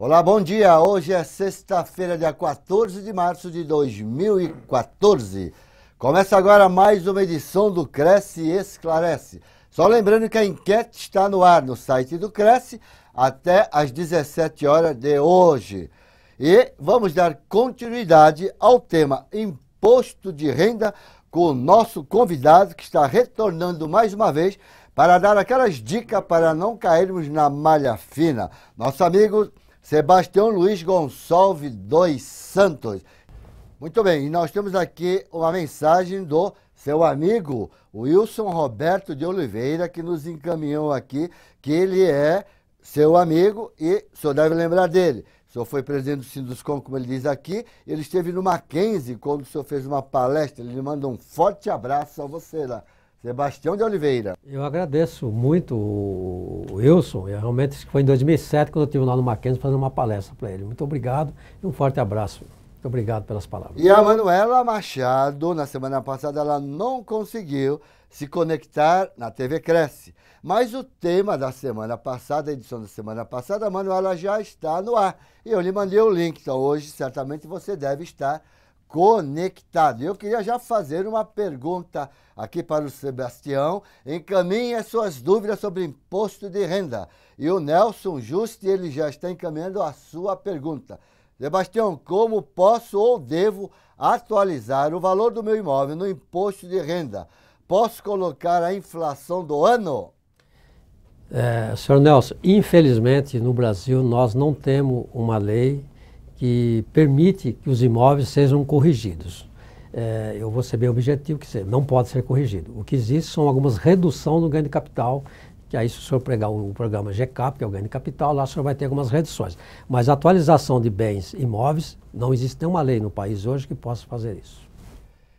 Olá, bom dia. Hoje é sexta-feira, dia 14 de março de 2014. Começa agora mais uma edição do Cresce e Esclarece. Só lembrando que a enquete está no ar no site do Cresce até às 17 horas de hoje. E vamos dar continuidade ao tema Imposto de Renda com o nosso convidado que está retornando mais uma vez para dar aquelas dicas para não cairmos na malha fina. Nosso amigo Sebastião Luiz Gonçalves dos Santos. Muito bem, e nós temos aqui uma mensagem do seu amigo Wilson Roberto de Oliveira, que nos encaminhou aqui, que ele é seu amigo e o senhor deve lembrar dele. O senhor foi presidente do Sinduscom, como ele diz aqui, ele esteve no Mackenzie quando o senhor fez uma palestra, ele lhe manda um forte abraço a você lá. Sebastião de Oliveira. Eu agradeço muito o Wilson, realmente foi em 2007 quando eu estive lá no Mackenzie fazendo uma palestra para ele. Muito obrigado e um forte abraço. Muito obrigado pelas palavras. E a Manuela Machado, na semana passada, ela não conseguiu se conectar na TV Cresce. Mas o tema da semana passada, a edição da semana passada, a Manuela já está no ar. E eu lhe mandei o link, então hoje certamente você deve estar conectado. Eu queria já fazer uma pergunta aqui para o Sebastião. Encaminhe as suas dúvidas sobre imposto de renda. E o Nelson Juste, ele já está encaminhando a sua pergunta. Sebastião, como posso ou devo atualizar o valor do meu imóvel no imposto de renda? Posso colocar a inflação do ano? Senhor Nelson, infelizmente no Brasil nós não temos uma lei que permite que os imóveis sejam corrigidos. Eu vou ser bem objetivo, que não pode ser corrigido. O que existe são algumas reduções no ganho de capital, que aí se o senhor pegar o programa GCAP, que é o ganho de capital, lá o senhor vai ter algumas reduções. Mas a atualização de bens imóveis, não existe nenhuma lei no país hoje que possa fazer isso.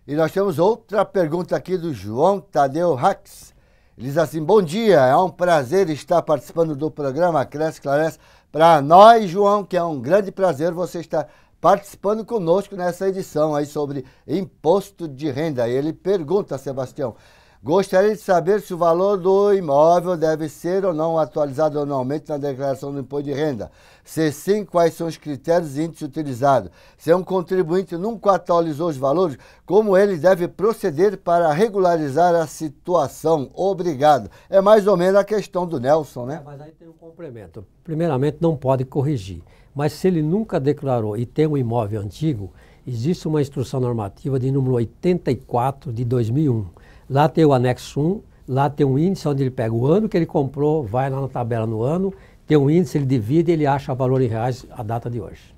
E nós temos outra pergunta aqui do João Tadeu Rax. Ele diz assim, bom dia, é um prazer estar participando do programa Cresce Esclarece. Para nós, João, que é um grande prazer você estar participando conosco nessa edição aí sobre imposto de renda. E ele pergunta, Sebastião, gostaria de saber se o valor do imóvel deve ser ou não atualizado anualmente na declaração do imposto de renda. Se sim, quais são os critérios e índices utilizados? Se um contribuinte nunca atualizou os valores, como ele deve proceder para regularizar a situação? Obrigado. É mais ou menos a questão do Nelson, né? Mas aí tem um complemento. Primeiramente, não pode corrigir. Mas se ele nunca declarou e tem um imóvel antigo, existe uma instrução normativa de número 84 de 2001. Lá tem o anexo 1, lá tem um índice onde ele pega o ano que ele comprou, vai lá na tabela no ano, tem um índice, ele divide e ele acha valor em reais a data de hoje.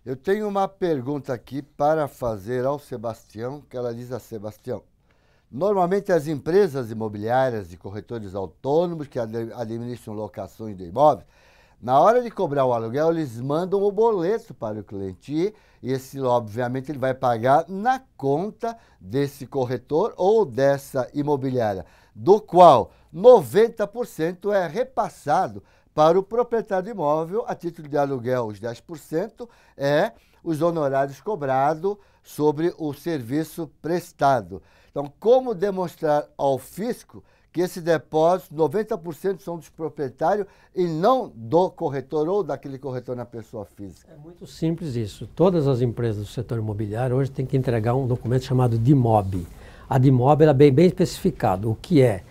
Eu tenho uma pergunta aqui para fazer ao Sebastião, que ela diz a Sebastião. Normalmente as empresas imobiliárias e corretores autônomos que administram locações de imóveis, na hora de cobrar o aluguel, eles mandam o boleto para o cliente e esse, obviamente, ele vai pagar na conta desse corretor ou dessa imobiliária, do qual 90% é repassado para o proprietário do imóvel a título de aluguel. Os 10% é os honorários cobrados sobre o serviço prestado. Então, como demonstrar ao fisco que esse depósito, 90% são dos proprietários e não do corretor ou daquele corretor na pessoa física? É muito simples isso. Todas as empresas do setor imobiliário hoje têm que entregar um documento chamado DIMOB. A DIMOB é bem especificado, o que é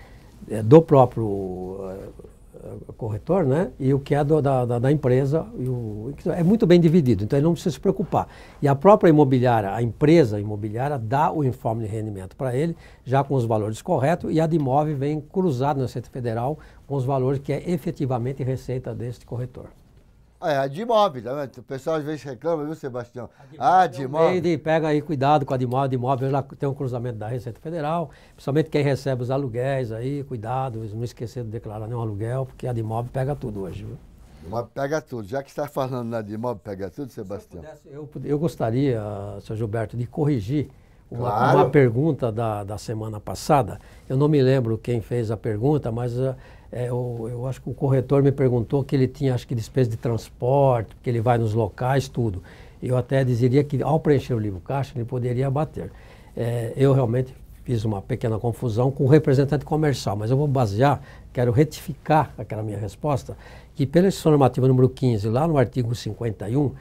do próprio corretor, né? E o que é da empresa. É muito bem dividido, então ele não precisa se preocupar. E a própria imobiliária, a empresa imobiliária, dá o informe de rendimento para ele, já com os valores corretos, e a DIMOB vem cruzado na Receita Federal com os valores que é efetivamente receita deste corretor. A DIMOB, tá vendo? O pessoal às vezes reclama, viu, Sebastião? A DIMOB. Pega aí cuidado com a DIMOB. A DIMOB ela tem um cruzamento da Receita Federal, principalmente quem recebe os aluguéis aí, cuidado, não esquecer de declarar nenhum aluguel, porque a DIMOB pega tudo hoje, viu? DIMOB pega tudo. Já que está falando na DIMOB pega tudo, Sebastião? Eu gostaria, senhor Gilberto, de corrigir uma pergunta da semana passada. Eu não me lembro quem fez a pergunta, mas eu acho que o corretor me perguntou que ele tinha, acho que, despesa de transporte, que ele vai nos locais, tudo. Eu até dizeria que, ao preencher o livro caixa, ele poderia abater. Eu realmente fiz uma pequena confusão com o representante comercial, mas eu vou basear, quero retificar aquela minha resposta, que pela Legislação Normativa número 15, lá no artigo 51,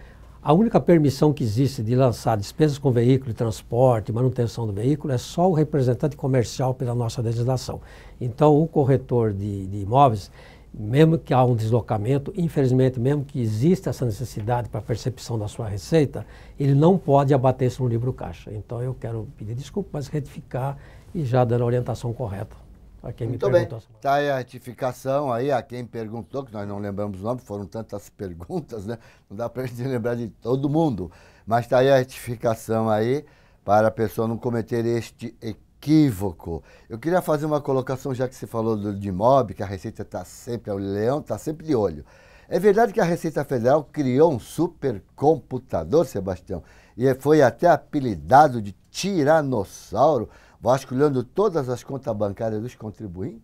a única permissão que existe de lançar despesas com veículo, transporte, manutenção do veículo é só o representante comercial pela nossa legislação. Então, o corretor de imóveis, mesmo que há um deslocamento, infelizmente, mesmo que exista essa necessidade para a percepção da sua receita, ele não pode abater isso no livro caixa. Então, eu quero pedir desculpa, mas retificar e já dando a orientação correta a quem Muito me bem. perguntou. Está aí a retificação aí, a quem perguntou, que nós não lembramos o nome, foram tantas perguntas, né? Não dá para a gente lembrar de todo mundo. Mas está aí a retificação aí, para a pessoa não cometer este equívoco. Eu queria fazer uma colocação, já que você falou do DIMOB, que a Receita está sempre, o Leão está sempre de olho. É verdade que a Receita Federal criou um supercomputador, Sebastião, e foi até apelidado de Tiranossauro, vasculhando todas as contas bancárias dos contribuintes?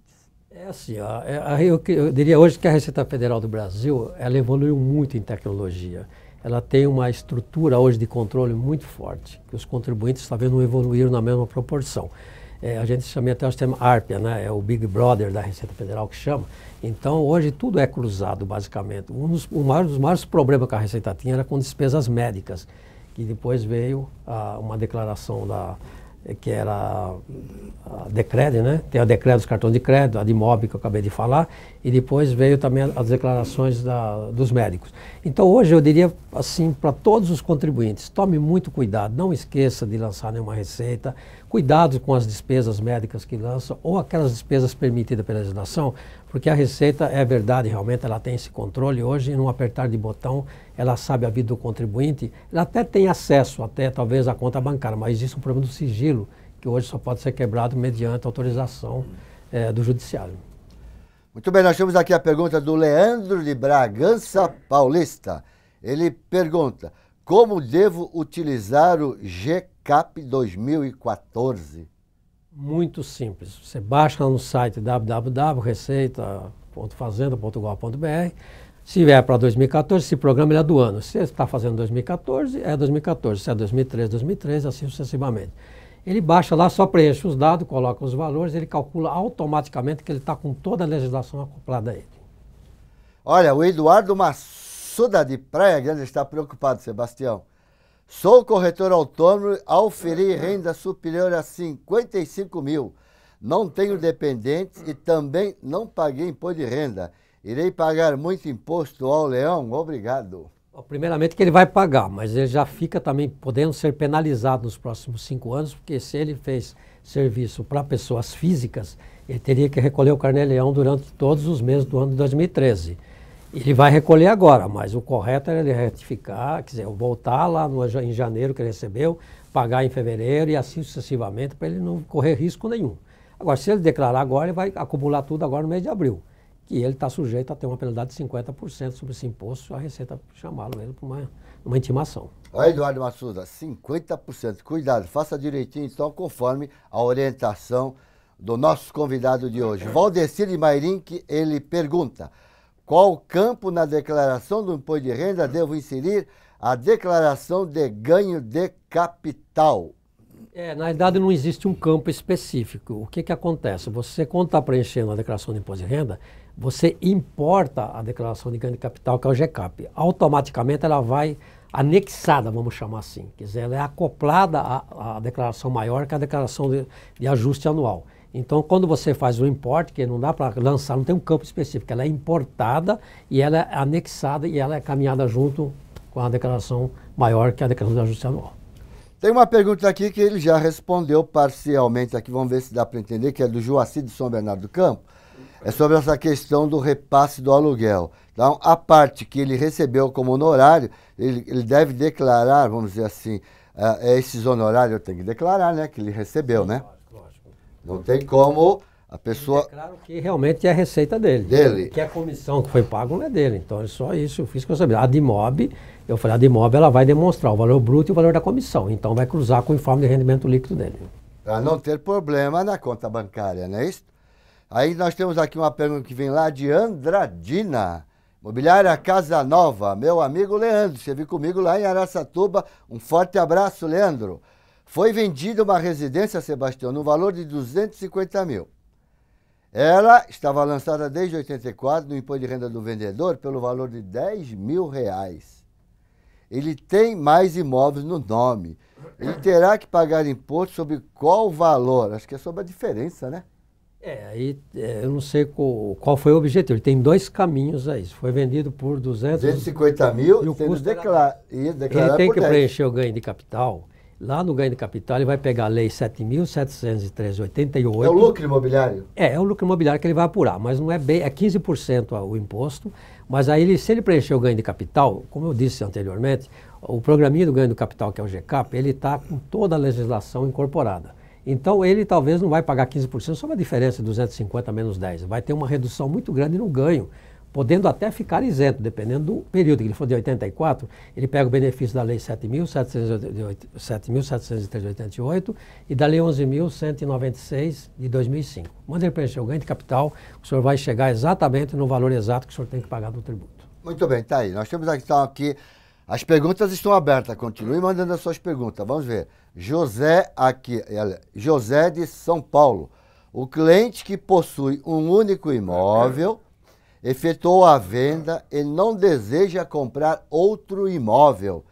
É assim, ó, eu diria hoje que a Receita Federal do Brasil, ela evoluiu muito em tecnologia. Ela tem uma estrutura hoje de controle muito forte, que os contribuintes talvez não evoluíram na mesma proporção. A gente chama até o sistema ARPA, né? É o Big Brother da Receita Federal que chama. Então, hoje tudo é cruzado, basicamente. Um dos maiores problemas que a Receita tinha era com despesas médicas, que depois veio uma declaração que era a Decred, né? Tem a Decred dos cartões de crédito, a DIMOB que eu acabei de falar, e depois veio também as declarações dos médicos. Então hoje eu diria assim para todos os contribuintes, tome muito cuidado, não esqueça de lançar nenhuma receita, cuidado com as despesas médicas que lança ou aquelas despesas permitidas pela legislação, porque a Receita, é verdade, realmente ela tem esse controle hoje, num apertar de botão, ela sabe a vida do contribuinte, ela até tem acesso, até talvez à conta bancária, mas existe um problema do sigilo, que hoje só pode ser quebrado mediante autorização do judiciário. Muito bem, nós temos aqui a pergunta do Leandro de Bragança Paulista. Ele pergunta, como devo utilizar o GCAP 2014? Muito simples. Você baixa no site www.receita.fazenda.gov.br. Se vier para 2014, esse programa ele é do ano. Se você está fazendo 2014, é 2014. Se é 2013, 2013, assim sucessivamente. Ele baixa lá, só preenche os dados, coloca os valores, ele calcula automaticamente que ele está com toda a legislação acoplada a ele. Olha, o Eduardo Massuda de Praia Grande está preocupado, Sebastião. Sou corretor autônomo ao ferir renda superior a 55 mil. Não tenho dependentes e também não paguei imposto de renda. Irei pagar muito imposto ao Leão? Obrigado. Primeiramente que ele vai pagar, mas ele já fica também podendo ser penalizado nos próximos 5 anos, porque se ele fez serviço para pessoas físicas, ele teria que recolher o carnê-leão durante todos os meses do ano de 2013. Ele vai recolher agora, mas o correto é ele retificar, quer dizer, voltar lá em janeiro que ele recebeu, pagar em fevereiro e assim sucessivamente, para ele não correr risco nenhum. Agora, se ele declarar agora, ele vai acumular tudo agora no mês de abril, que ele está sujeito a ter uma penalidade de 50% sobre esse imposto, a Receita chamá-lo ele para uma intimação. Olha, Eduardo Massuda, 50%. Cuidado, faça direitinho, então, conforme a orientação do nosso convidado de hoje. Valdecir de Mairim, que ele pergunta, qual campo na declaração do imposto de renda devo inserir a declaração de ganho de capital? Na realidade, não existe um campo específico. O que acontece? Você, quando está preenchendo a declaração de imposto de renda, você importa a declaração de ganho de capital, que é o GCAP. Automaticamente ela vai anexada, vamos chamar assim. Quer dizer, ela é acoplada à declaração maior, que é a declaração de ajuste anual. Então, quando você faz o import, que não dá para lançar, não tem um campo específico, ela é importada e ela é anexada e ela é caminhada junto com a declaração maior, que é a declaração de ajuste anual. Tem uma pergunta aqui que ele já respondeu parcialmente aqui, vamos ver se dá para entender, que é do Joaci de São Bernardo do Campo. É sobre essa questão do repasse do aluguel. Então, a parte que ele recebeu como honorário, ele deve declarar, vamos dizer assim, esses honorários eu tenho que declarar, né, que ele recebeu, né? Lógico. Não tem como a pessoa... Claro que realmente é a receita dele. Que a comissão que foi paga não é dele. Então, é só isso, eu fiz que eu sabia. A DIMOB, eu falei, a DIMOB ela vai demonstrar o valor bruto e o valor da comissão. Então, vai cruzar com o informe de rendimento líquido dele. Para não ter problema na conta bancária, não é isso? Aí nós temos aqui uma pergunta que vem lá de Andradina, Imobiliária Casa Nova, meu amigo Leandro, esteve comigo lá em Araçatuba, um forte abraço, Leandro. Foi vendida uma residência, Sebastião, no valor de 250 mil. Ela estava lançada desde 84 no imposto de renda do vendedor pelo valor de 10 mil reais. Ele tem mais imóveis no nome. Ele terá que pagar imposto sobre qual valor? Acho que é sobre a diferença, né? Aí eu não sei qual foi o objetivo. Ele tem dois caminhos aí. Foi vendido por 250 mil, e o sendo custo declarado ele tem por que 10. preencher o ganho de capital. Lá no ganho de capital, ele vai pegar a lei 7.713/88. É o lucro imobiliário? É o lucro imobiliário que ele vai apurar, mas não é bem, é 15% o imposto. Mas aí, se ele preencher o ganho de capital, como eu disse anteriormente, o programinha do ganho do capital, que é o GCAP, ele está com toda a legislação incorporada. Então, ele talvez não vai pagar 15%, só uma diferença de 250 menos 10. Vai ter uma redução muito grande no ganho, podendo até ficar isento, dependendo do período. Que ele for de 84, ele pega o benefício da Lei 7.703/88 e da Lei 11.196 de 2005. Quando ele preencher o ganho de capital, o senhor vai chegar exatamente no valor exato que o senhor tem que pagar do tributo. Muito bem, tá aí. Nós temos aqui, as perguntas estão abertas. Continue mandando as suas perguntas. Vamos ver. José de São Paulo. O cliente que possui um único imóvel efetuou a venda, ele não deseja comprar outro imóvel.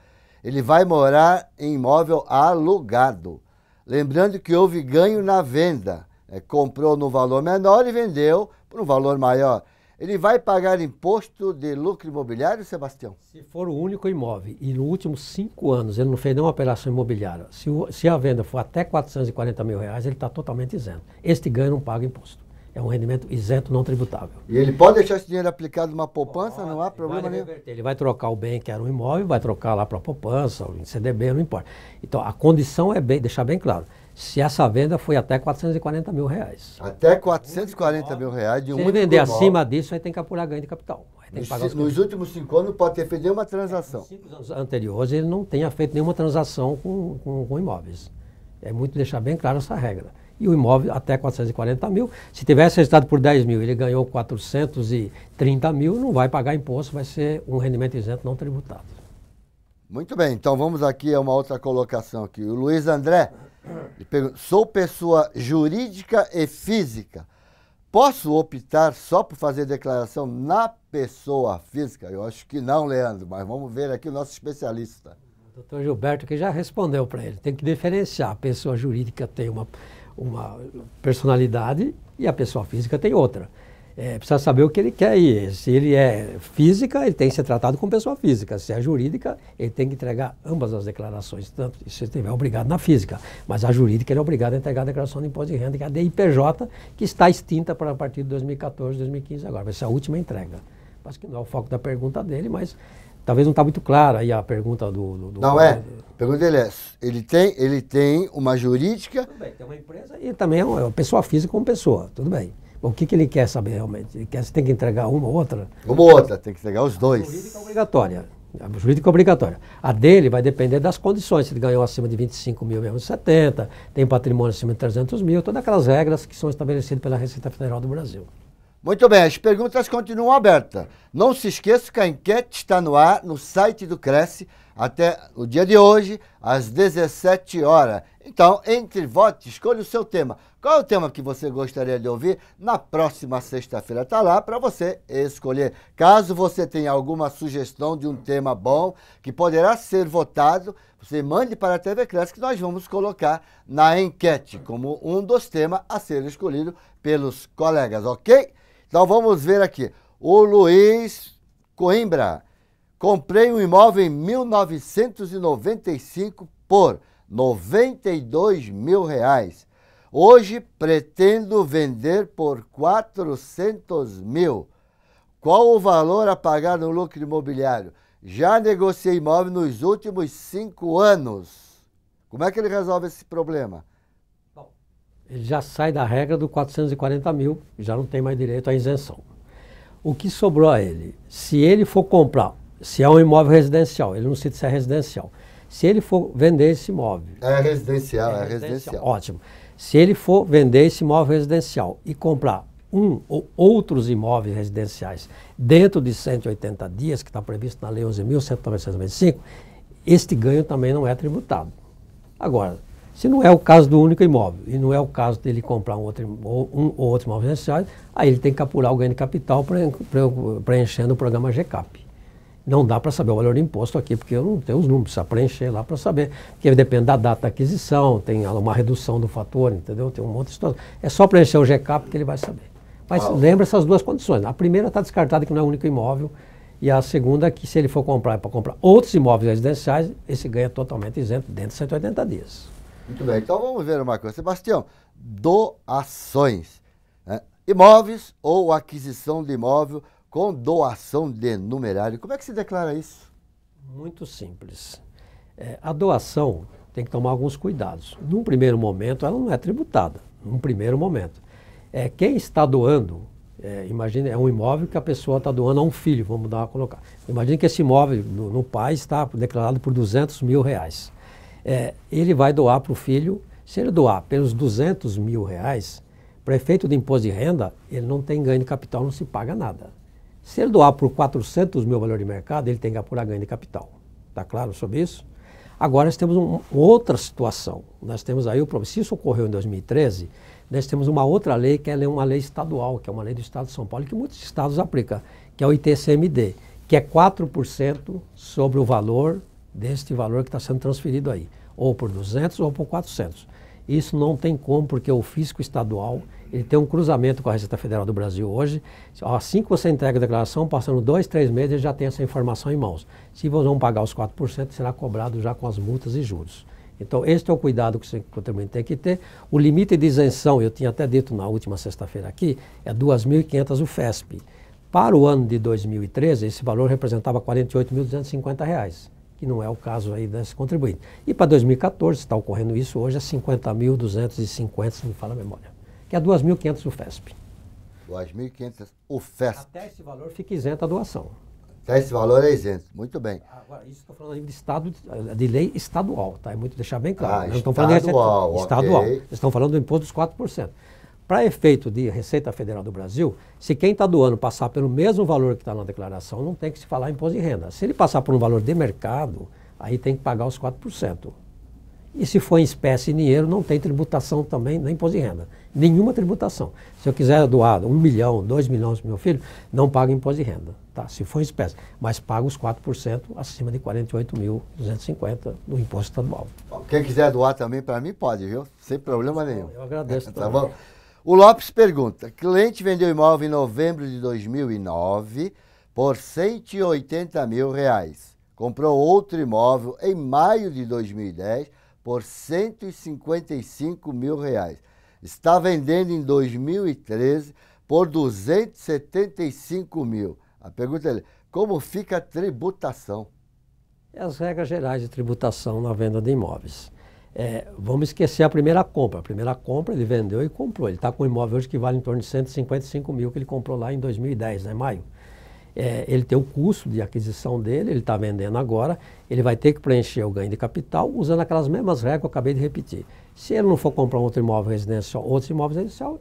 Ele vai morar em imóvel alugado. Lembrando que houve ganho na venda. Comprou no valor menor e vendeu por um valor maior. Ele vai pagar imposto de lucro imobiliário, Sebastião? Se for o único imóvel e nos últimos 5 anos ele não fez nenhuma operação imobiliária, se a venda for até 440 mil reais, ele está totalmente isento. Este ganho não paga imposto. É um rendimento isento, não tributável. E ele pode deixar esse dinheiro aplicado numa poupança, não há problema nenhum? Ele vai trocar o bem que era um imóvel, vai trocar lá para a poupança, em CDB, não importa. Então, a condição é deixar bem claro, se essa venda foi até 440 mil reais. Até 440 mil reais de um único imóvel. Se ele vender acima imóvel, disso, aí tem que apurar ganho de capital. Aí tem que pagar nos últimos 5 anos não pode ter feito nenhuma transação. Nos 5 anos anteriores ele não tenha feito nenhuma transação com imóveis. É muito deixar bem claro essa regra. E o imóvel até 440 mil. Se tivesse registrado por 10 mil, ele ganhou 430 mil, não vai pagar imposto, vai ser um rendimento isento não tributado. Muito bem, então vamos aqui a uma outra colocação aqui. O Luiz André, ele pergunta, sou pessoa jurídica e física. Posso optar só por fazer declaração na pessoa física? Eu acho que não, Leandro, mas vamos ver aqui o nosso especialista. O doutor Gilberto que já respondeu para ele. Tem que diferenciar. A pessoa jurídica tem uma personalidade e a pessoa física tem outra. Precisa saber o que ele quer aí. Se ele é física, ele tem que ser tratado como pessoa física. Se é jurídica, ele tem que entregar ambas as declarações, tanto se ele estiver obrigado na física. Mas a jurídica ele é obrigado a entregar a declaração de imposto de renda, que é a DIPJ, que está extinta para a partir de 2014, 2015 agora. Vai ser a última entrega. Acho que não é o foco da pergunta dele, mas talvez não está muito clara aí a pergunta do não é? A pergunta dele é, ele tem uma jurídica... Tudo bem, tem uma empresa e também é uma pessoa física como pessoa, tudo bem. O que ele quer saber realmente? Ele tem que entregar uma ou outra? Uma ou outra, tem que entregar os dois. A jurídica é obrigatória. A jurídica é obrigatória. A dele vai depender das condições. Se ele ganhou acima de 25 mil menos 70, tem patrimônio acima de 300 mil, todas aquelas regras que são estabelecidas pela Receita Federal do Brasil. Muito bem, as perguntas continuam abertas. Não se esqueça que a enquete está no ar no site do Cresce até o dia de hoje, às 17 horas. Então, entre vote, escolha o seu tema. Qual é o tema que você gostaria de ouvir? Na próxima sexta-feira está lá para você escolher. Caso você tenha alguma sugestão de um tema bom que poderá ser votado, você mande para a TV Cresce que nós vamos colocar na enquete como um dos temas a ser escolhido pelos colegas, ok? Então vamos ver aqui. O Luiz Coimbra. Comprei um imóvel em 1995 por 92 mil reais. Hoje pretendo vender por 400 mil. Qual o valor a pagar no lucro imobiliário? Já negociei imóvel nos últimos 5 anos. Como é que ele resolve esse problema? Bom, ele já sai da regra do 440 mil, já não tem mais direito à isenção. O que sobrou a ele? Se ele for comprar, se é um imóvel residencial, ele não cita se é residencial. Se ele for vender esse imóvel... É residencial. Ótimo. Se ele for vender esse imóvel residencial e comprar um ou outros imóveis residenciais dentro de 180 dias, que está previsto na Lei 11.195, este ganho também não é tributado. Agora, Se não é o caso do único imóvel e não é o caso dele comprar um ou outro imóvel residencial, aí ele tem que apurar o ganho de capital preenchendo o programa GCAP. Não dá para saber o valor do imposto aqui, porque eu não tenho os números, precisa preencher lá para saber, porque depende da data da aquisição, tem uma redução do fator, entendeu? Tem um monte de situação. É só preencher o GCAP que ele vai saber. Mas lembra essas duas condições. A primeira está descartada que não é o único imóvel, e a segunda que se ele for comprar é para comprar outros imóveis residenciais, esse ganho é totalmente isento dentro de 180 dias. Muito bem, então vamos ver uma coisa. Sebastião, doações, né? Imóveis ou aquisição de imóvel com doação de numerário. Como é que se declara isso? Muito simples. A doação tem que tomar alguns cuidados. Num primeiro momento, ela não é tributada. Num primeiro momento. Quem está doando, imagine, é um imóvel que a pessoa está doando a um filho, vamos colocar. Imagine que esse imóvel no pai está declarado por R$200 mil. Ele vai doar para o filho. Se ele doar pelos R$200 mil, para efeito de imposto de renda, ele não tem ganho de capital, não se paga nada. Se ele doar por 400 mil valor de mercado, ele tem que apurar ganho de capital. Está claro sobre isso? Agora nós temos outra situação. Nós temos aí se isso ocorreu em 2013, nós temos uma outra lei, que é uma lei estadual, que é uma lei do Estado de São Paulo, que muitos estados aplicam, que é o ITCMD, que é 4% sobre o valor deste valor que está sendo transferido aí, ou por 200 ou por 400. Isso não tem como, porque o fisco estadual ele tem um cruzamento com a Receita Federal do Brasil hoje. Assim que você entrega a declaração, passando 2, 3 meses, ele já tem essa informação em mãos. Se você não pagar os 4%, será cobrado já com as multas e juros. Então, esse é o cuidado que o contribuinte tem que ter. O limite de isenção, eu tinha até dito na última sexta-feira aqui, é R$ 2.500 o FESP. Para o ano de 2013, esse valor representava R$ 48.250, que não é o caso aí desse contribuinte. E para 2014, está ocorrendo isso hoje, é 50.250, se me fala a memória, que é 2.500 o FESP. 2.500 o FESP. Até esse valor fica isento a doação. Até esse valor é isento, muito bem. Agora, isso estou falando de estado, de lei estadual, tá? É muito deixar bem claro. Nós estamos falando de estadual. Nós estamos falando do imposto dos 4%. Para efeito de Receita Federal do Brasil, se quem está doando passar pelo mesmo valor que está na declaração, não tem que se falar em imposto de renda. Se ele passar por um valor de mercado, aí tem que pagar os 4%. E se for em espécie e dinheiro, não tem tributação também, nem imposto de renda. Nenhuma tributação. Se eu quiser doar 1 milhão, 2 milhões para o meu filho, não paga imposto de renda, tá? Se for em espécie. Mas paga os 4% acima de 48.250 do imposto estadual. Quem quiser doar também para mim, pode, viu? Sem problema nenhum. Eu agradeço. Tá bom? O Lopes pergunta, cliente vendeu imóvel em novembro de 2009 por R$180 mil. Comprou outro imóvel em maio de 2010 por R$155 mil. Está vendendo em 2013 por R$275 mil. A pergunta é, como fica a tributação? As regras gerais de tributação na venda de imóveis. Vamos esquecer a primeira compra. A primeira compra ele vendeu e comprou. Ele está com um imóvel hoje que vale em torno de 155 mil que ele comprou lá em 2010, né, maio. Ele tem o custo de aquisição dele, ele está vendendo agora, ele vai ter que preencher o ganho de capital usando aquelas mesmas regras que eu acabei de repetir. Se ele não for comprar um outro imóvel residencial, outros imóveis residencial,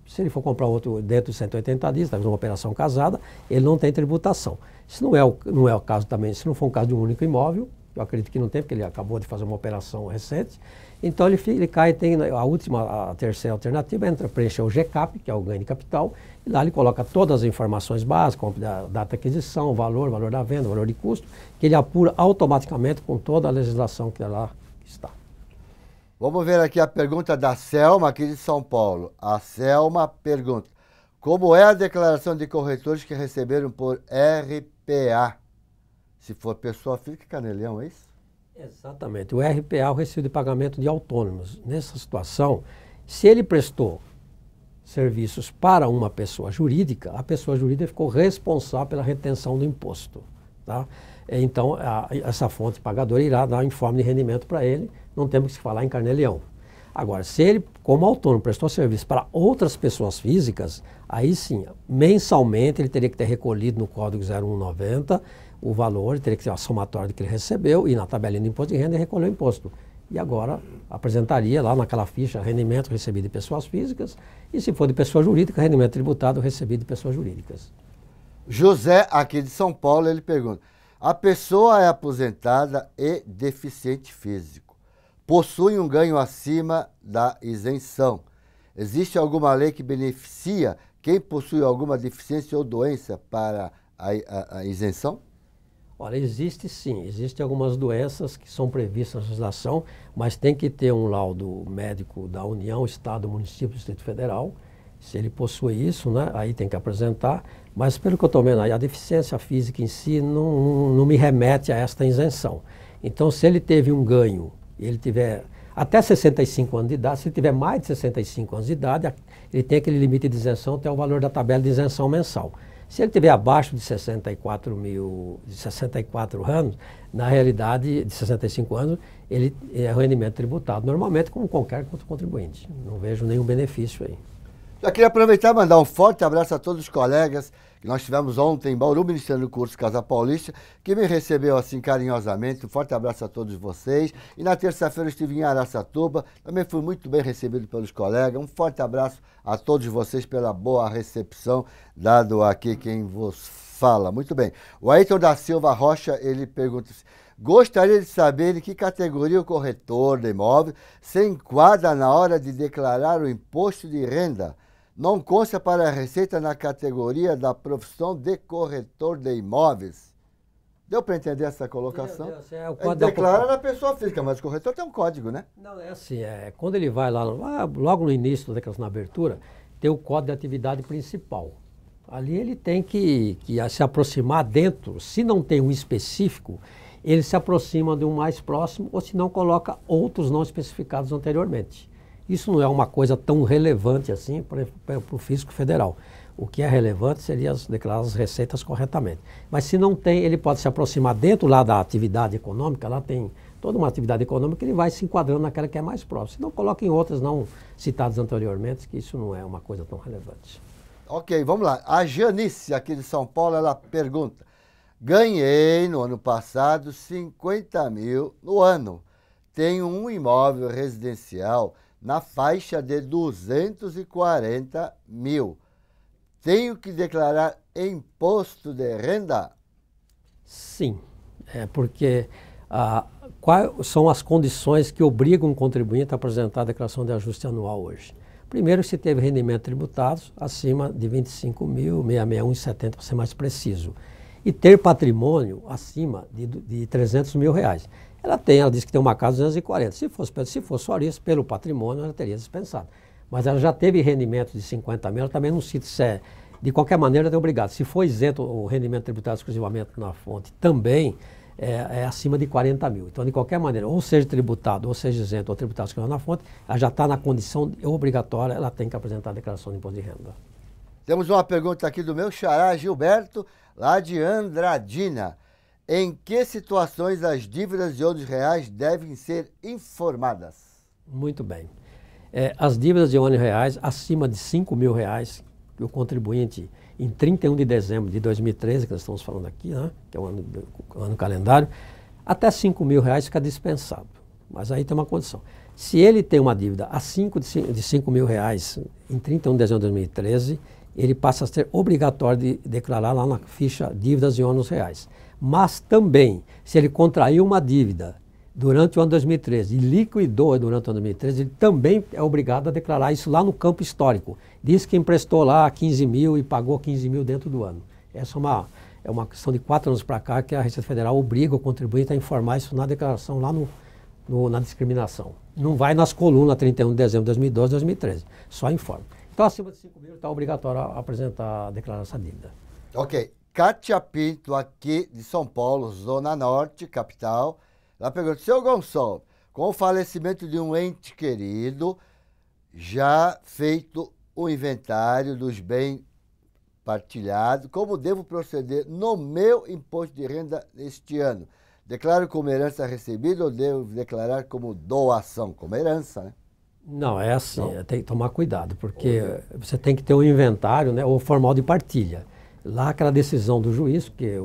se ele for comprar outro dentro de 180 dias, está fazendo uma operação casada, ele não tem tributação. Se não é o caso também, se não for um caso de um único imóvel, eu acredito que não tem, porque ele acabou de fazer uma operação recente, então ele cai, tem a terceira alternativa, entra preencher o GCAP, que é o ganho de capital, e lá ele coloca todas as informações básicas, da data de aquisição, valor da venda, valor de custo, que ele apura automaticamente com toda a legislação que lá está. Vamos ver aqui a pergunta da Selma, aqui de São Paulo. A Selma pergunta, como é a declaração de corretores que receberam por RPA? Se for pessoa física, Canelhão, é isso? Exatamente. O RPA é o recibo de pagamento de autônomos. Nessa situação, se ele prestou serviços para uma pessoa jurídica, a pessoa jurídica ficou responsável pela retenção do imposto. Tá? Então, essa fonte pagadora irá dar informe de rendimento para ele, não temos que se falar em carnê-leão. Agora, se ele, como autônomo, prestou serviço para outras pessoas físicas, aí sim, mensalmente ele teria que ter recolhido no Código 0190 o valor, teria que ter a somatória do que ele recebeu e na tabelinha do imposto de renda ele recolheu o imposto. E agora apresentaria lá naquela ficha rendimento recebido de pessoas físicas e se for de pessoa jurídica, rendimento tributado recebido de pessoas jurídicas. José, aqui de São Paulo, ele pergunta, a pessoa é aposentada e deficiente físico. possui um ganho acima da isenção. Existe alguma lei que beneficia quem possui alguma deficiência ou doença para a isenção? Olha, existe sim, existem algumas doenças que são previstas na legislação, mas tem que ter um laudo médico da União, Estado, Município, Distrito Federal. Se ele possui isso, né, aí tem que apresentar, mas pelo que eu estou vendo aí, a deficiência física em si não me remete a esta isenção. Então, se ele teve um ganho, ele tiver até 65 anos de idade, se ele tiver mais de 65 anos de idade, ele tem aquele limite de isenção até o valor da tabela de isenção mensal. Se ele tiver abaixo de 64 anos, na realidade, de 65 anos, ele é rendimento tributado, normalmente como qualquer outro contribuinte. Não vejo nenhum benefício aí. Já queria aproveitar e mandar um forte abraço a todos os colegas que nós tivemos ontem em Bauru, ministrando o curso Casa Paulista, que me recebeu assim carinhosamente. Um forte abraço a todos vocês. E na terça-feira eu estive em Araçatuba, também fui muito bem recebido pelos colegas. Um forte abraço a todos vocês pela boa recepção, dado aqui quem vos fala. Muito bem. O Ayrton da Silva Rocha, ele pergunta: gostaria de saber em que categoria o corretor de imóvel se enquadra na hora de declarar o imposto de renda. Não consta para a Receita na categoria da profissão de corretor de imóveis. Deu para entender essa colocação? Ele declara na pessoa física, mas o corretor tem um código, né? Não, é assim, quando ele vai lá, logo no início da declaração, na abertura, tem o código de atividade principal. Ali ele tem que se aproximar dentro, se não tem um específico, ele se aproxima de um mais próximo, ou se não coloca outros não especificados anteriormente. Isso não é uma coisa tão relevante assim para o Fisco Federal. O que é relevante seria declarar as receitas corretamente. Mas se não tem, ele pode se aproximar dentro lá da atividade econômica, lá tem toda uma atividade econômica, ele vai se enquadrando naquela que é mais próxima. Se não, coloca em outras não citadas anteriormente, que isso não é uma coisa tão relevante. Ok, vamos lá. A Janice, aqui de São Paulo, ela pergunta: ganhei no ano passado 50 mil no ano. Tenho um imóvel residencial na faixa de 240 mil. Tenho que declarar imposto de renda? Sim, porque quais são as condições que obrigam o contribuinte a apresentar a declaração de ajuste anual hoje? Primeiro, se teve rendimento tributado acima de 25.661,70, para ser mais preciso. E ter patrimônio acima de 300 mil reais. Ela diz que tem uma casa de 240. Se fosse só isso, pelo patrimônio, ela teria dispensado. Mas ela já teve rendimento de 50 mil, ela também não cita se é. De qualquer maneira, ela é obrigada. Se for isento o rendimento tributado exclusivamente na fonte, também é acima de 40 mil. Então, de qualquer maneira, ou seja tributado, ou seja isento, ou tributado exclusivamente na fonte, ela já está na condição obrigatória, ela tem que apresentar a declaração de imposto de renda. Temos uma pergunta aqui do meu xará Gilberto, lá de Andradina. Em que situações as dívidas de ônibus reais devem ser informadas? Muito bem. As dívidas de ônibus reais acima de 5 mil reais, que o contribuinte, em 31 de dezembro de 2013, que nós estamos falando aqui, né, que é o ano calendário, até 5 mil reais fica dispensado. Mas aí tem uma condição. Se ele tem uma dívida de 5 mil reais em 31 de dezembro de 2013, ele passa a ser obrigatório de declarar lá na ficha dívidas de ônibus reais. Mas também, se ele contraiu uma dívida durante o ano 2013 e liquidou durante o ano 2013, ele também é obrigado a declarar isso lá no campo histórico. Diz que emprestou lá 15 mil e pagou 15 mil dentro do ano. Essa é uma questão de 4 anos para cá que a Receita Federal obriga o contribuinte a informar isso na declaração, lá na discriminação. Não vai nas colunas 31 de dezembro de 2012 e 2013, só informa. Então, acima de 5 mil está obrigatório a apresentar, a declarar essa dívida. Ok. Kátia Pinto, aqui de São Paulo, Zona Norte, capital. Ela pergunta: seu Gonçalo, com o falecimento de um ente querido, já feito o inventário dos bens partilhados, como devo proceder no meu imposto de renda este ano? Declaro como herança recebida ou devo declarar como doação? Como herança, né? Não, é assim, tem que tomar cuidado, porque você tem que ter um inventário, né, ou formal de partilha. Lá aquela decisão do juiz, que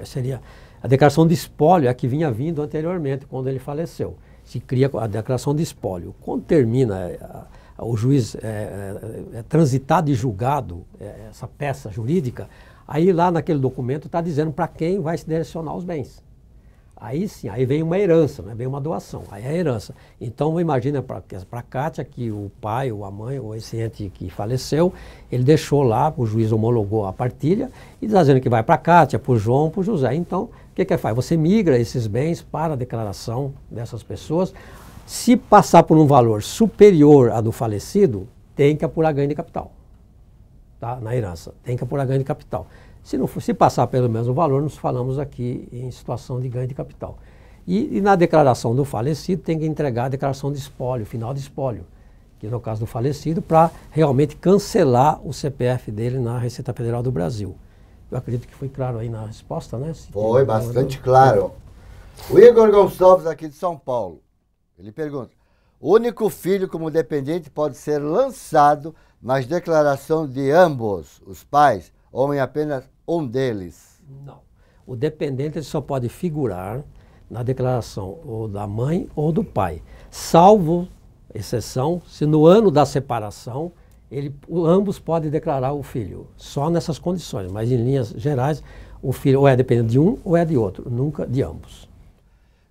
seria a declaração de espólio, a que vinha vindo anteriormente, quando ele faleceu. Se cria a declaração de espólio. Quando termina o juiz transitado e julgado, essa peça jurídica, aí lá naquele documento está dizendo para quem vai se direcionar os bens. Aí sim, aí vem uma herança, né? Vem uma doação, aí é a herança. Então imagina para a Kátia que o pai ou a mãe ou esse ente que faleceu, ele deixou lá, o juiz homologou a partilha e dizendo que vai para a Kátia, para o João, para o José. Então, o que faz? Você migra esses bens para a declaração dessas pessoas. Se passar por um valor superior à do falecido, tem que apurar ganho de capital, tá? Na herança, tem que apurar ganho de capital. Se passar pelo mesmo valor, nós falamos aqui em situação de ganho de capital. E na declaração do falecido, tem que entregar a declaração de espólio, final de espólio, que no caso do falecido, para realmente cancelar o CPF dele na Receita Federal do Brasil. Eu acredito que foi claro aí na resposta, né? Foi bastante claro. O Igor Gonçalves, aqui de São Paulo, ele pergunta: o único filho como dependente pode ser lançado nas declarações de ambos os pais ou em apenas um deles? Não. O dependente ele só pode figurar na declaração ou da mãe ou do pai, salvo exceção se no ano da separação ambos podem declarar o filho, só nessas condições, mas em linhas gerais o filho ou é dependente de um ou é de outro, nunca de ambos.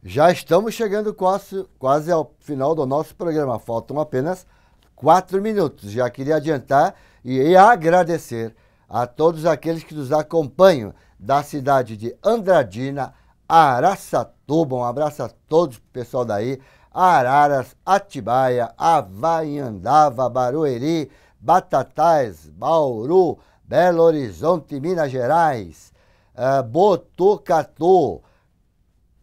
Já estamos chegando quase ao final do nosso programa, faltam apenas 4 minutos. Já queria adiantar e agradecer a todos aqueles que nos acompanham da cidade de Andradina, Araçatuba, um abraço a todos, pessoal daí, Araras, Atibaia, Havaiandava, Barueri, Batatais, Bauru, Belo Horizonte, Minas Gerais, Botucatu,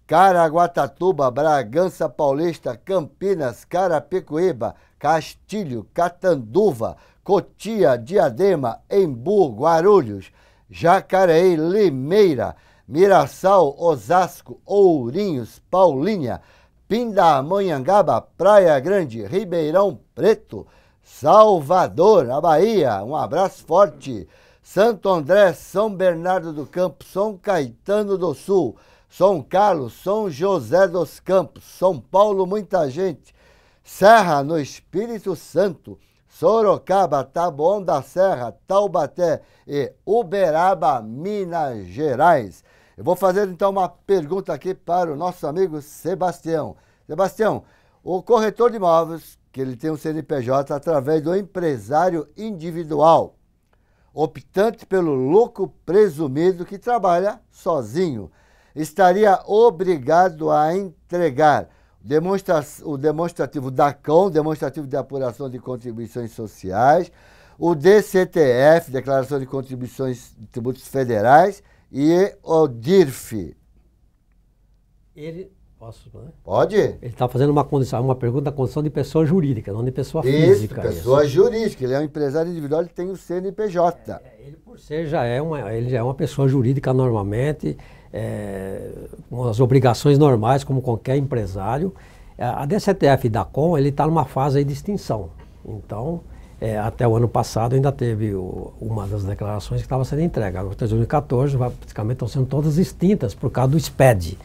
Caraguatatuba, Bragança Paulista, Campinas, Carapicuíba, Castilho, Catanduva, Cotia, Diadema, Embu, Guarulhos, Jacareí, Limeira, Mirassol, Osasco, Ourinhos, Paulínia, Pindamonhangaba, Praia Grande, Ribeirão Preto, Salvador, a Bahia, um abraço forte, Santo André, São Bernardo do Campo, São Caetano do Sul, São Carlos, São José dos Campos, São Paulo, muita gente, Serra, no Espírito Santo, Sorocaba, Taboão da Serra, Taubaté e Uberaba, Minas Gerais. Eu vou fazer então uma pergunta aqui para o nosso amigo Sebastião. Sebastião, o corretor de imóveis, que ele tem um CNPJ através do empresário individual, optante pelo lucro presumido que trabalha sozinho, estaria obrigado a entregar o demonstrativo DACOM, demonstrativo de apuração de contribuições sociais, o DCTF, declaração de contribuições de tributos federais, e o DIRF. Posso, né? Pode? Ele está fazendo uma pergunta da condição de pessoa jurídica, não de pessoa física. Pessoa jurídica. Ele é um empresário individual, ele tem o CNPJ. Ele por ser ele já é uma pessoa jurídica normalmente, com as obrigações normais como qualquer empresário. A DCTF e DACOM, ele está numa fase aí de extinção. Então, até o ano passado ainda teve uma das declarações que estava sendo entregue. Agora, em 2014, praticamente estão sendo todas extintas por causa do SPED.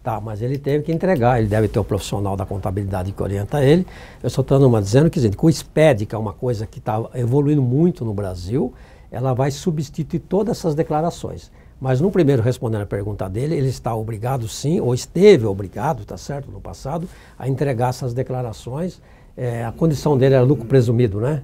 Tá, mas ele teve que entregar, ele deve ter o profissional da contabilidade que orienta ele. Eu só estou dizendo que o SPED, que é uma coisa que está evoluindo muito no Brasil, ela vai substituir todas essas declarações. Mas no primeiro, respondendo a pergunta dele, ele está obrigado sim, ou esteve obrigado, tá certo, no passado, a entregar essas declarações. A condição dele era lucro presumido, né?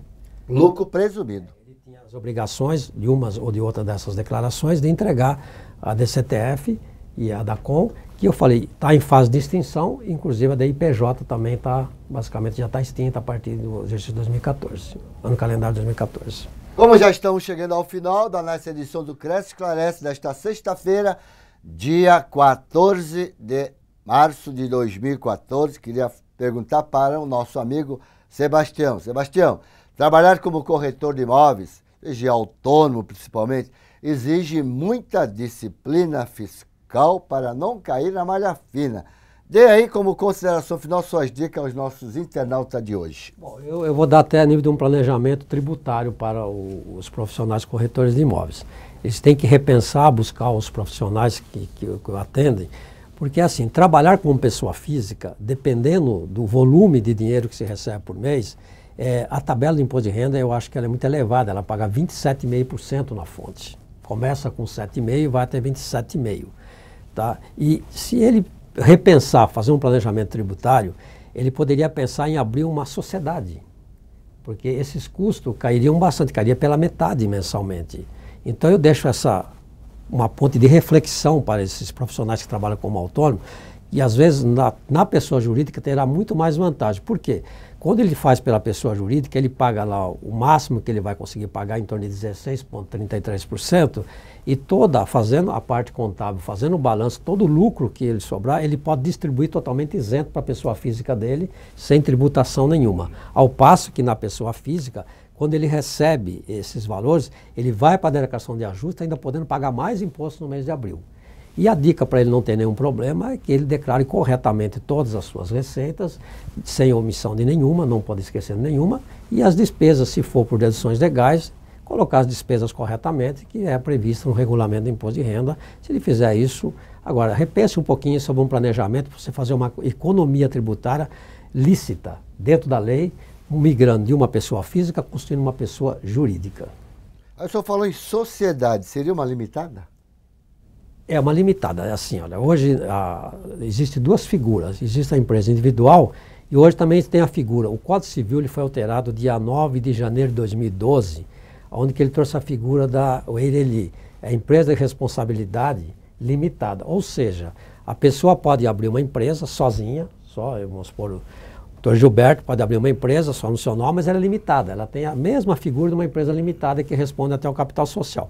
Lucro presumido. Ele tinha as obrigações de umas ou de outra dessas declarações de entregar a DCTF e a DACOM, que eu falei, está em fase de extinção, inclusive a da IPJ também basicamente já está extinta a partir do exercício 2014, ano calendário 2014. Como já estamos chegando ao final da nossa edição do Cresce Esclarece desta sexta-feira, dia 14 de março de 2014, queria perguntar para o nosso amigo Sebastião. Sebastião, trabalhar como corretor de imóveis, seja autônomo principalmente, exige muita disciplina fiscal para não cair na malha fina. Dê aí como consideração final suas dicas aos nossos internautas de hoje. Bom, eu vou dar até a nível de um planejamento tributário para os profissionais corretores de imóveis. Eles têm que repensar, buscar os profissionais que atendem, porque assim, trabalhar como pessoa física, dependendo do volume de dinheiro que se recebe por mês, a tabela de imposto de renda eu acho que ela é muito elevada, ela paga 27,5% na fonte. Começa com 7,5% e vai até 27,5%. Tá? E se ele repensar, fazer um planejamento tributário, ele poderia pensar em abrir uma sociedade, porque esses custos cairiam bastante, cairia pela metade mensalmente. Então eu deixo uma ponte de reflexão para esses profissionais que trabalham como autônomo, e às vezes na pessoa jurídica terá muito mais vantagem. Por quê? Quando ele faz pela pessoa jurídica, ele paga lá o máximo que ele vai conseguir pagar, em torno de 16,33%, e fazendo a parte contábil, fazendo o balanço, todo o lucro que ele sobrar, ele pode distribuir totalmente isento para a pessoa física dele, sem tributação nenhuma. Ao passo que na pessoa física, quando ele recebe esses valores, ele vai para a declaração de ajuste, ainda podendo pagar mais imposto no mês de abril. E a dica para ele não ter nenhum problema é que ele declare corretamente todas as suas receitas, sem omissão de nenhuma, não pode esquecer de nenhuma, e as despesas, se for por deduções legais, colocar as despesas corretamente, que é previsto no regulamento do imposto de renda. Se ele fizer isso, agora, repense um pouquinho sobre um planejamento para você fazer uma economia tributária lícita, dentro da lei, migrando de uma pessoa física, constituindo uma pessoa jurídica. Aí o senhor falou em sociedade, seria uma limitada? É uma limitada, é assim, olha, hoje existem duas figuras, existe a empresa individual e hoje também tem a figura, o Código Civil ele foi alterado dia 9 de janeiro de 2012, onde que ele trouxe a figura da EIRELI, a empresa de responsabilidade limitada, ou seja, a pessoa pode abrir uma empresa sozinha, vamos supor, o Dr. Gilberto pode abrir uma empresa só no seu nome, mas ela é limitada, ela tem a mesma figura de uma empresa limitada que responde até ao capital social.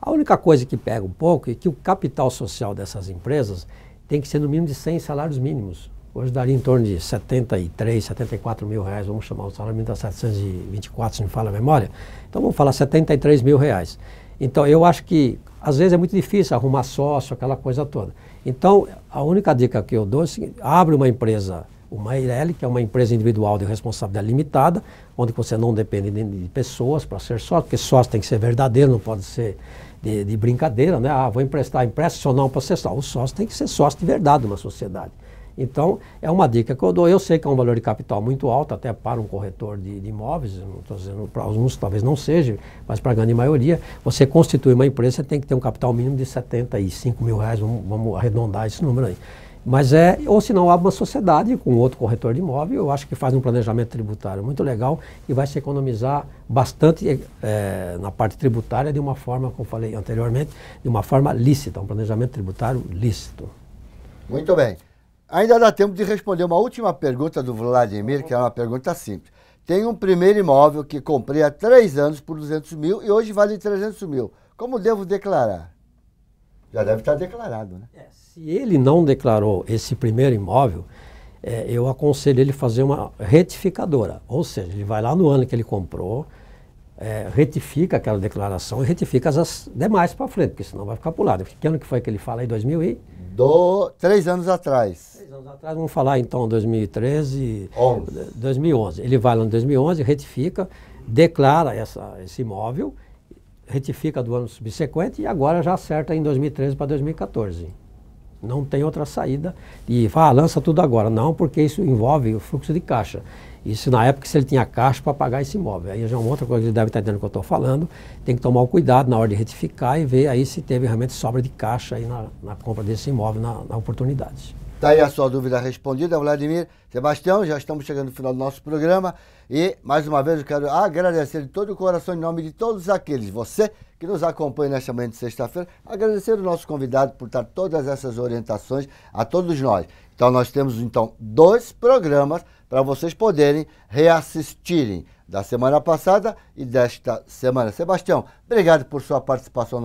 A única coisa que pega um pouco é que o capital social dessas empresas tem que ser no mínimo de 100 salários mínimos. Hoje daria em torno de 73, 74 mil reais, vamos chamar o salário mínimo a 724, se não me fala a memória. Então vamos falar 73 mil reais. Então eu acho que às vezes é muito difícil arrumar sócio, aquela coisa toda. Então a única dica que eu dou é o seguinte: abre uma empresa, uma EIRELI, que é uma empresa individual de responsabilidade limitada, onde você não depende de pessoas para ser sócio, porque sócio tem que ser verdadeiro, não pode ser de brincadeira, né? Vou emprestar, empresta ou não para ser sócio. O sócio tem que ser sócio de verdade numa sociedade. Então, é uma dica que eu dou. Eu sei que é um valor de capital muito alto, até para um corretor de imóveis, não estou dizendo para alguns talvez não seja, mas para a grande maioria, você constitui uma empresa, você tem que ter um capital mínimo de 75 mil reais, vamos arredondar esse número aí. Mas ou se não, abre uma sociedade com outro corretor de imóvel, eu acho que faz um planejamento tributário muito legal e vai se economizar bastante na parte tributária de uma forma, como falei anteriormente, de uma forma lícita, um planejamento tributário lícito. Muito bem. Ainda dá tempo de responder uma última pergunta do Vladimir, que é uma pergunta simples. Tem um primeiro imóvel que comprei há 3 anos por 200 mil e hoje vale 300 mil. Como devo declarar? Já deve estar declarado, né? Se ele não declarou esse primeiro imóvel, eu aconselho ele fazer uma retificadora. Ou seja, ele vai lá no ano que ele comprou, retifica aquela declaração e retifica as demais para frente, porque senão vai ficar pulado. Que ano que foi que ele fala aí? 3 anos atrás. 3 anos atrás, vamos falar então 2013, 11. 2011. Ele vai lá em 2011, retifica, declara esse imóvel, retifica do ano subsequente e agora já acerta em 2013 para 2014. Não tem outra saída e lança tudo agora. Não, porque isso envolve o fluxo de caixa. Isso na época se ele tinha caixa para pagar esse imóvel. Aí já é uma outra coisa que ele deve estar entendendo que eu estou falando. Tem que tomar o cuidado na hora de retificar e ver aí se teve realmente sobra de caixa aí na compra desse imóvel, na oportunidade. Está aí a sua dúvida respondida, Vladimir. Sebastião, já estamos chegando no final do nosso programa e, mais uma vez, eu quero agradecer de todo o coração, em nome de todos aqueles, você que nos acompanha nesta manhã de sexta-feira, agradecer o nosso convidado por dar todas essas orientações a todos nós. Então, nós temos, 2 programas para vocês poderem reassistirem da semana passada e desta semana. Sebastião, obrigado por sua participação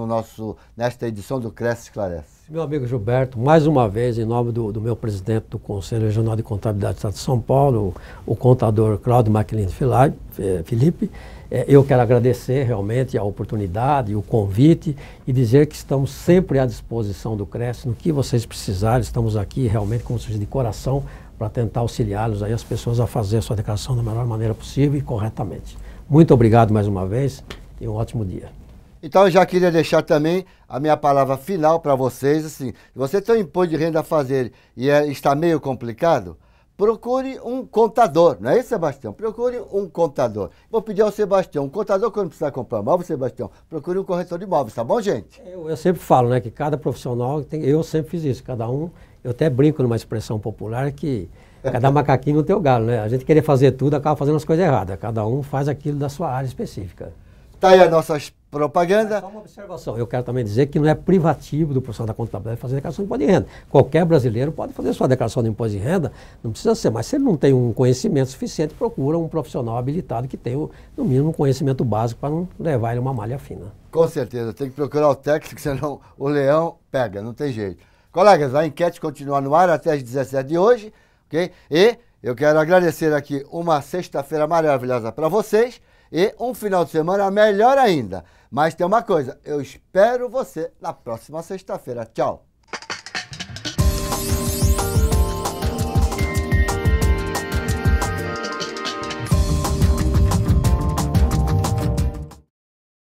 nesta edição do Cresce Esclarece. Meu amigo Gilberto, mais uma vez, em nome do meu presidente do Conselho Regional de Contabilidade do Estado de São Paulo, o contador Cláudio Maclin Felipe, eu quero agradecer realmente a oportunidade, o convite e dizer que estamos sempre à disposição do Cresce, no que vocês precisarem, estamos aqui realmente, como se diz, de coração, para tentar auxiliá-los aí, as pessoas a fazer a sua declaração da melhor maneira possível e corretamente. Muito obrigado mais uma vez e um ótimo dia. Então eu já queria deixar também a minha palavra final para vocês, assim, se você tem um imposto de renda a fazer e está meio complicado, procure um contador, não é isso, Sebastião? Procure um contador. Vou pedir ao Sebastião, um contador quando precisar comprar móvel, Sebastião, procure um corretor de imóveis, tá bom, gente? Eu sempre falo, né, que cada profissional, eu sempre fiz isso, cada um, Eu até brinco numa expressão popular que cada macaquinho no teu galho, né? A gente querer fazer tudo acaba fazendo as coisas erradas. Cada um faz aquilo da sua área específica. Tá aí a nossa propaganda. Só uma observação. Eu quero também dizer que não é privativo do profissional da contabilidade fazer declaração de imposto de renda. Qualquer brasileiro pode fazer sua declaração de imposto de renda, não precisa ser, mas se ele não tem um conhecimento suficiente, procura um profissional habilitado que tenha, no mínimo, um conhecimento básico para não levar ele uma malha fina. Com certeza, tem que procurar o técnico, senão o leão pega, não tem jeito. Colegas, a enquete continua no ar até às 17 de hoje, ok? E eu quero agradecer aqui uma sexta-feira maravilhosa para vocês e um final de semana melhor ainda. Mas tem uma coisa, eu espero você na próxima sexta-feira. Tchau!